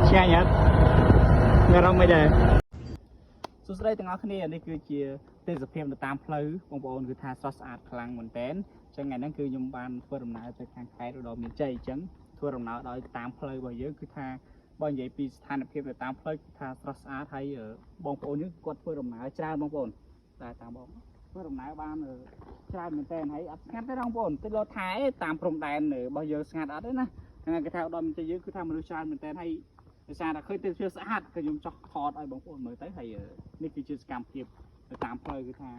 ឆ្ងាញ់អត់អារម្មណ៍មិនដែរសួស្តីទាំងអស់គ្នានេះគឺជាទេសភាពនៅតាមផ្លូវបងប្អូនគឺថាស្រស់ស្អាតខ្លាំងមែនតើអញ្ចឹងថ្ងៃហ្នឹងគឺខ្ញុំបានធ្វើដំណើរទៅខាងខេត្តឧត្តរមានជ័យអញ្ចឹងធ្វើដំណើរដោយតាមផ្លូវរបស់យើងគឺថាបើនិយាយពីស្ថានភាពនៅតាមផ្លូវគឺថាស្រស់ស្អាតហើយបងប្អូនយើងគាត់ធ្វើដំណើរច្រើនបងប្អូនតែតាមបងធ្វើដំណើរបានច្រើនមែនតើហើយអត់ស្ងាត់ទេបងប្អូនទៅលោថែតាមព្រំដែនរបស់យើងស្ងាត់អត់ទេណាហ្នឹងគេថាឧត្តរមានជ័យយើងគឺថាមនុស្សច្រើនមែនតើហើយដោយសារតែឃើញទេសភាពស្អាតក៏ខ្ញុំចោះថតឲ្យបងប្អូនមើលទៅហើយនេះគឺជាសកម្មភាពនៅតាមផ្លូវគឺថា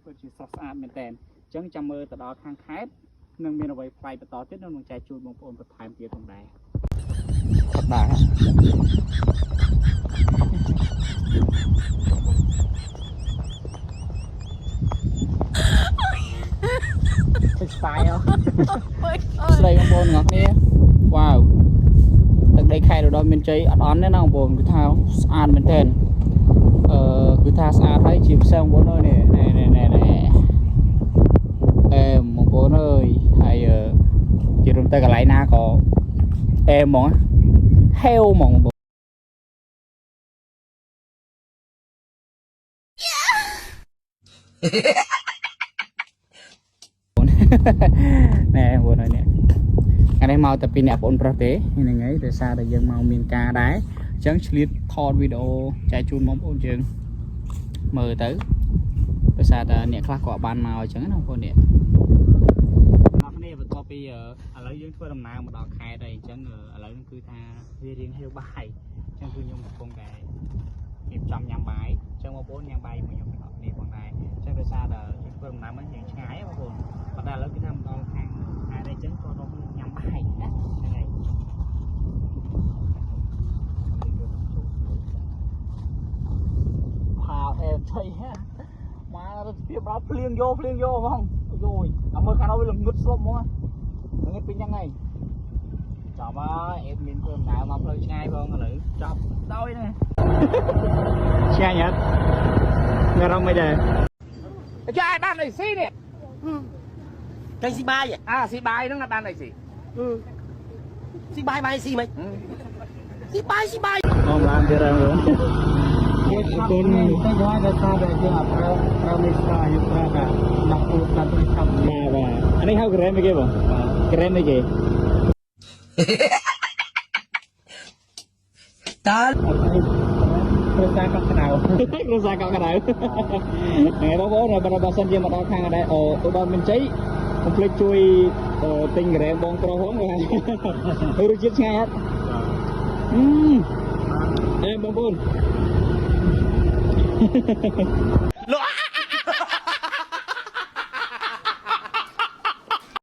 ពិតជាស្រស់ស្អាតមែនតើអញ្ចឹងចាំមើលទៅដល់ខាងខេត្តនឹងមានអ្វីប្លែកបន្តទៀតនឹងចែកជូនបងប្អូនបន្ថែមទៀតផងដែរអត់ដែរស្តាយអស្ដីបងប្អូនទាំងអស់គ្នាវ៉ាវទឹកដីខេត្តឧត្តរមានជ័យអត់អន់ទេណាបងប្អូនគឺថាស្អាតមែនទែនគឺថាស្អាតហើយជាពិសេសបងប្អូនអើយនេះបងប្អូនអើយហើយជារួមទៅកន្លែងណាក៏ហ្មងហេវហ្មងបងណែបងប្អូនអើយនេះអានេះមកតែពីអ្នកបងប្អូនប្រុសទេហ្នឹងហើយដោយសារតែយើងមកមានការដែរអញ្ចឹងឆ្លៀតថតវីដេអូចែកជូនបងប្អូនយើងមើលទៅដោយសារតែអ្នកខ្លះក៏បានមកអញ្ចឹងណាបងប្អូននេះអ្នកគ្នាបន្ទាប់ពីឥឡូវយើងធ្វើដំណើរមកដល់ខេត្តហើយអញ្ចឹងឥឡូវគឺថាវារៀងហេវបាយអញ្ចឹងគឺខ្ញុំកំពុងតែរៀបចំញ៉ាំបាយអញ្ចឹងបងប្អូនញ៉ាំបាយមួយខ្ញុំទាំងអស់គ្នាផងដែរអញ្ចឹងដោយសារតែយើងធ្វើដំណើរមកយើងឆ្ងាយបងប្អូនប៉ុន្តែឥឡូវគឺថាមកដល់ខាងខេត្តហើយអញ្ចឹងក៏រកញ៉ាំបាយណាហ្នឹងហើយផាអែថៃមករត់ពីបោភ្លៀងយកហ្មងយោយអើមើលខាងនោះវាល្ងឹតស្លុបហ្មងល្ងឹតពេញហ្នឹងហើយចាំហើយអេតមានធ្វើដំណើរមកផ្លូវឆ្ងាយផងឥឡូវចាប់ដោយនេះឆ្ងាញ់អត់អារម្មណ៍មិនដែរចាឲ្យបានអីស៊ីនេះកៃស៊ីបាយស៊ីបាយហ្នឹងអត់បានអីស៊ីស៊ីបាយបាយស៊ីមិនស៊ីបាយអូឡានទៀតហើយបងគុណទៅយកតែថាតែយើងអត់ប្រើនេះស្គាល់យើងប្រើតែដាក់ពូតតាមទៅឆាប់បាទអានេះហៅក្រែមអីគេបងក្រែមអីគេតាគ្រួសារកក់ក្ដៅគ្រួសារកក់ក្ដៅហើយបងប្អូនបើសិនជាមកដល់ខាងដែរឧត្តរមានជ័យកុំភ្លេចជួយទិញក្រែមបងប្រុសផងបាទរសជាតិឆ្ងាញ់អត់បងប្អូន